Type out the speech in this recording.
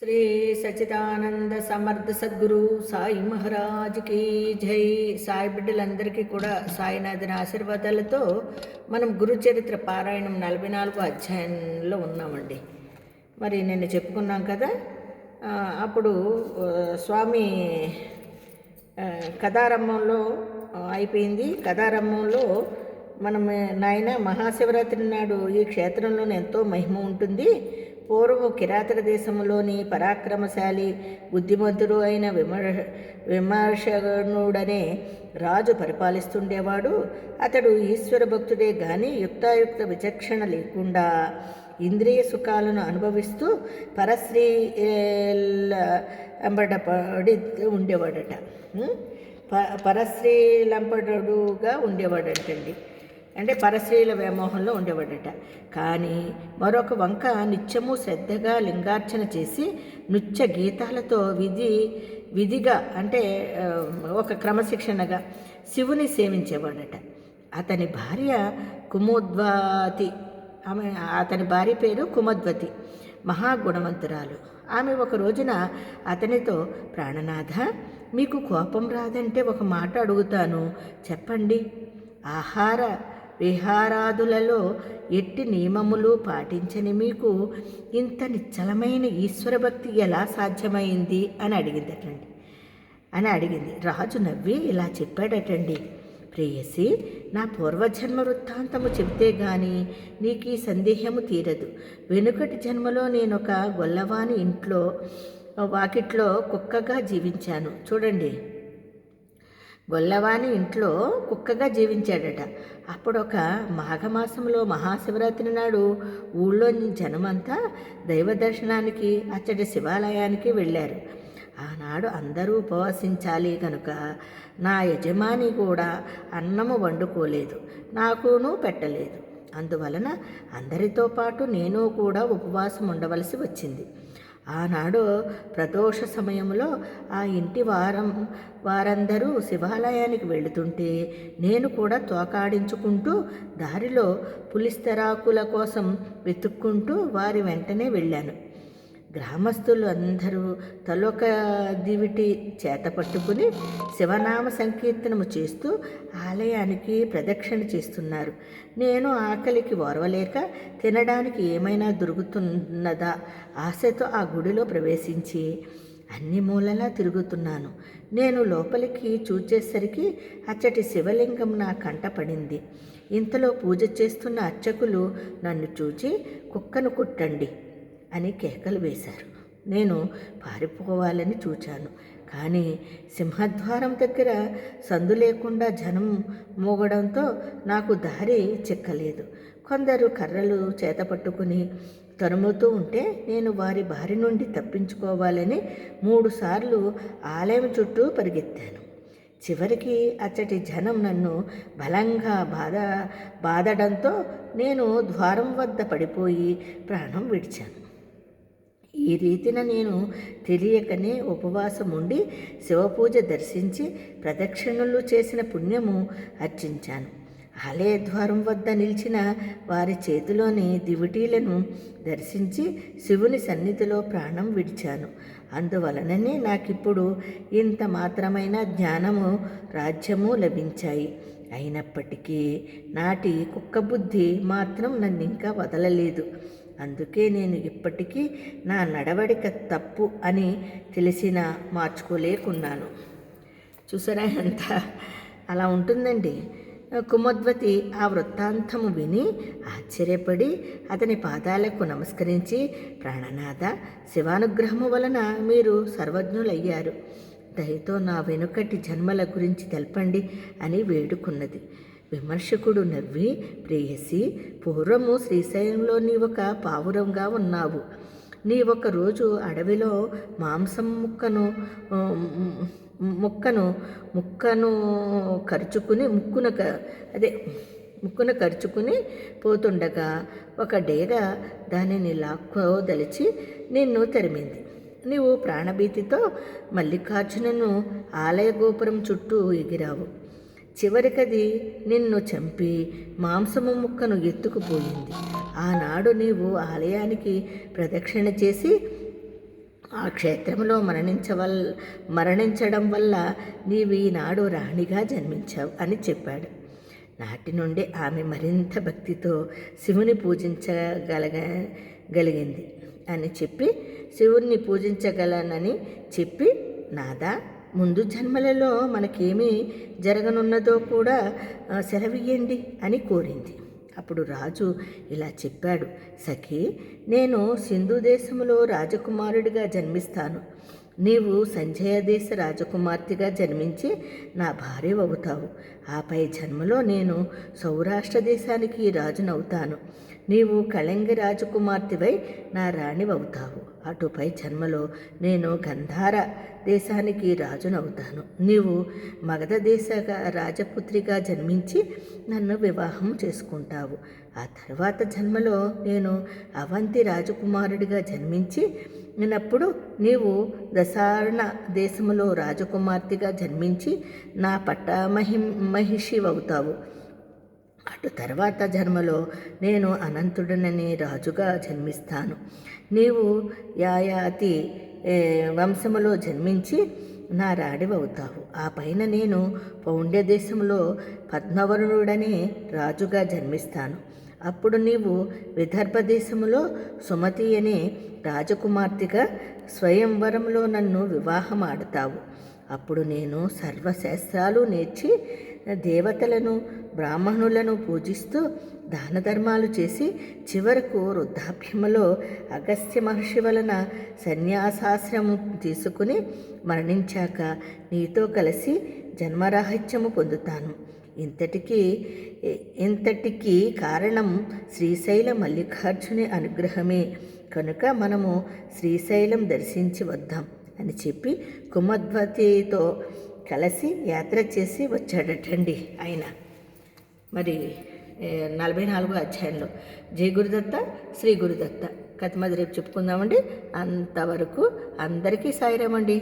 శ్రీ సచిదానంద సమర్థ సద్గురు సాయి మహారాజ్కి జై. సాయి బిడ్డలందరికీ కూడా సాయినాథుని ఆశీర్వాదాలతో మనం గురుచరిత్ర పారాయణం 44వ అధ్యాయంలో ఉన్నామండి. మరి నిన్న చెప్పుకున్నాం కదా, అప్పుడు స్వామి కథారంభంలో అయిపోయింది. కథారంభంలో మనం నాయన మహాశివరాత్రి నాడు ఈ క్షేత్రంలోనే ఎంతో మహిమ ఉంటుంది. పూర్వం కిరాతక దేశంలోని పరాక్రమశాలి బుద్ధిమంతుడు అయిన విమర్శనుడనే రాజు పరిపాలిస్తుండేవాడు. అతడు ఈశ్వర భక్తుడే గాని యుక్తాయుక్త విచక్షణ లేకుండా ఇంద్రియ సుఖాలను అనుభవిస్తూ పరశ్రీలంబడపడి ఉండేవాడట. పరశ్రీలంబడుగా ఉండేవాడటండి, అంటే పరశ్రీల వ్యామోహంలో ఉండేవాడట. కానీ మరొక వంక నిత్యము శ్రద్ధగా లింగార్చన చేసి నృత్య గీతాలతో విధిగా అంటే ఒక క్రమశిక్షణగా శివుని సేవించేవాడట. అతని భార్య కుముద్వతి, అతని భార్య పేరు కుముద్వతి, మహాగుణవంతురాలు. ఆమె ఒక రోజున అతనితో, ప్రాణనాథ, మీకు కోపం రాదంటే ఒక మాట అడుగుతాను, చెప్పండి. ఆహార విహారాదులలో ఎట్టి నియమములు పాటించని మీకు ఇంత నిశ్చలమైన ఈశ్వర భక్తి ఎలా సాధ్యమైంది అని అడిగింది. రాజు నవ్వి ఇలా చెప్పాడటండి, ప్రేయసి, నా పూర్వజన్మ వృత్తాంతము చెబితే గాని నీకు ఈ సందేహము తీరదు. వెనుకటి జన్మలో నేనొక గొల్లవాని వాకిట్లో కుక్కగా జీవించాను. చూడండి, గొల్లవాని ఇంట్లో కుక్కగా జీవించాడట. అప్పుడొక మాఘమాసంలో మహాశివరాత్రి నాడు ఊళ్ళోని జనమంతా దైవ దర్శనానికి అచ్చటి శివాలయానికి వెళ్ళారు. ఆనాడు అందరూ ఉపవాసించాలి కనుక నా యజమాని కూడా అన్నము వండుకోలేదు, నాకును పెట్టలేదు. అందువలన అందరితో పాటు నేను కూడా ఉపవాసం ఉండవలసి వచ్చింది. ఆనాడు ప్రదోష సమయంలో ఆ ఇంటి వారందరూ శివాలయానికి వెళుతుంటే నేను కూడా తోకాడించుకుంటూ దారిలో పులిస్తరాకుల కోసం వెతుక్కుంటూ వారి వెంటనే వెళ్ళాను. గ్రామస్తులు అందరూ తలొక దివిటి చేత పట్టుకుని శివనామ సంకీర్తనము చేస్తూ ఆలయానికి ప్రదక్షిణ చేస్తున్నారు. నేను ఆకలికి ఓర్వలేక తినడానికి ఏమైనా దొరుకుతున్నదా ఆశతో ఆ గుడిలో ప్రవేశించి అన్ని మూలలా తిరుగుతున్నాను. నేను లోపలికి చూచేసరికి అచ్చటి శివలింగం నా కంట పడింది. ఇంతలో పూజ చేస్తున్న అర్చకులు నన్ను చూచి కుక్కను కుట్టండి అని కేకలు వేశారు. నేను పారిపోవాలని చూచాను, కానీ సింహద్వారం దగ్గర సందు లేకుండా జనం మోగడంతో నాకు దారి చిక్కలేదు. కొందరు కర్రలు చేతపట్టుకుని తరుముతూ ఉంటే నేను వారి బారి నుండి తప్పించుకోవాలని 3 సార్లు ఆలయం చుట్టూ పరిగెత్తాను. చివరికి అచ్చటి జనం నన్ను బలంగా బాధడంతో నేను ద్వారం వద్ద పడిపోయి ప్రాణం విడిచాను. ఈ రీతిన నేను తెలియకనే ఉపవాసం ఉండి శివపూజ దర్శించి ప్రదక్షిణలు చేసిన పుణ్యము అర్చించాను. ఆలయ ద్వారం వద్ద నిలిచిన వారి చేతిలోని దివిటీలను దర్శించి శివుని సన్నిధిలో ప్రాణం విడిచాను. అందువలననే నాకిప్పుడు ఇంత మాత్రమైన జ్ఞానము రాజ్యము లభించాయి. అయినప్పటికీ నాటి కుక్క బుద్ధి మాత్రం నన్ను ఇంకా వదలలేదు. అందుకే నేను ఇప్పటికీ నా నడవడిక తప్పు అని తెలిసినా మార్చుకోలేకున్నాను. చూసారా, ఎంత అలా ఉంటుందండి. కుముద్వతి ఆ వృత్తాంతము విని ఆశ్చర్యపడి అతని పాదాలకు నమస్కరించి, ప్రాణనాథ, శివానుగ్రహము వలన మీరు సర్వజ్ఞులయ్యారు. దయతో నా వెనుకటి జన్మల గురించి తెలపండి అని వేడుకున్నది. విమర్శకుడు నవ్వి, ప్రేయసి, పూర్వము శ్రీశైలంలో నీవొక పావురంగా ఉన్నావు. నీ ఒక రోజు అడవిలో మాంసం ముక్కను కరుచుకుని ముక్కున కరుచుకుని పోతుండగా ఒక డేగ దానిని లాక్కోదలిచి నిన్ను తరిమింది. నీవు ప్రాణభీతితో మల్లికార్జునను ఆలయ గోపురం చుట్టూ ఎగిరావు. చివరికది నిన్ను చంపి మాంసము ముక్కను ఎత్తుకుపోయింది. ఆనాడు నీవు ఆలయానికి ప్రదక్షిణ చేసి ఆ క్షేత్రంలో మరణించడం వల్ల నీవు ఈనాడు రాణిగా జన్మించావు అని చెప్పాడు. నాటి నుండి ఆమె మరింత భక్తితో శివుని పూజించగలిగింది అని చెప్పి శివుణ్ణి పూజించగలనని చెప్పి, నాదా, ముందు జన్మలలో మనకేమీ జరగనున్నదో కూడా సెలవియ్యండి అని కోరింది. అప్పుడు రాజు ఇలా చెప్పాడు, సఖీ, నేను సింధు దేశంలో రాజకుమారుడిగా జన్మిస్తాను. నీవు సంజయ దేశ రాజకుమార్తెగా జన్మించి నా భార్య అవుతావు. ఆపై జన్మలో నేను సౌరాష్ట్ర దేశానికి రాజునవుతాను. నీవు కళింగ రాజకుమార్తెవై నా రాణివవుతావు. అటుపై జన్మలో నేను గంధార దేశానికి రాజునవుతాను. నీవు మగధ దేశ రాజపుత్రిగా జన్మించి నన్ను వివాహం చేసుకుంటావు. ఆ తర్వాత జన్మలో నేను అవంతి రాజకుమారుడిగా జన్మించినప్పుడు నీవు దశార్ణ దేశంలో రాజకుమార్తెగా జన్మించి నా మహిషి అవుతావు. అటు తర్వాత జన్మలో నేను అనంతుడనని రాజుగా జన్మిస్తాను. నీవు యాయాతి వంశములో జన్మించి నా రాణివవుతావు. ఆ పైన నేను పౌండ్య దేశంలో పద్మవరుణుడని రాజుగా జన్మిస్తాను. అప్పుడు నీవు విదర్భ దేశంలో సుమతి అనే రాజకుమార్తెగా స్వయంవరంలో నన్ను వివాహం ఆడతావు. అప్పుడు నేను సర్వశాస్త్రాలు నేర్చి దేవతలను బ్రాహ్మణులను పూజిస్తూ దాన ధర్మాలు చేసి చివరకు వృద్ధాప్యములో అగస్త్య మహర్షి వలన సన్యాసాశ్రమం తీసుకుని మరణించాక నీతో కలిసి జన్మరాహిత్యము పొందుతాను. ఇంతటికి కారణం శ్రీశైల మల్లికార్జుని అనుగ్రహమే. కనుక మనము శ్రీశైలం దర్శించి వద్దాం అని చెప్పి కుమద్వతితో కలిసి యాత్ర చేసి వచ్చాడటండి ఆయన. మరి 44వ అధ్యాయంలో జై గురుదత్త, శ్రీ గురుదత్త కథ రేపు చెప్పుకుందామండి. అంతవరకు అందరికీ సాయిరామండి.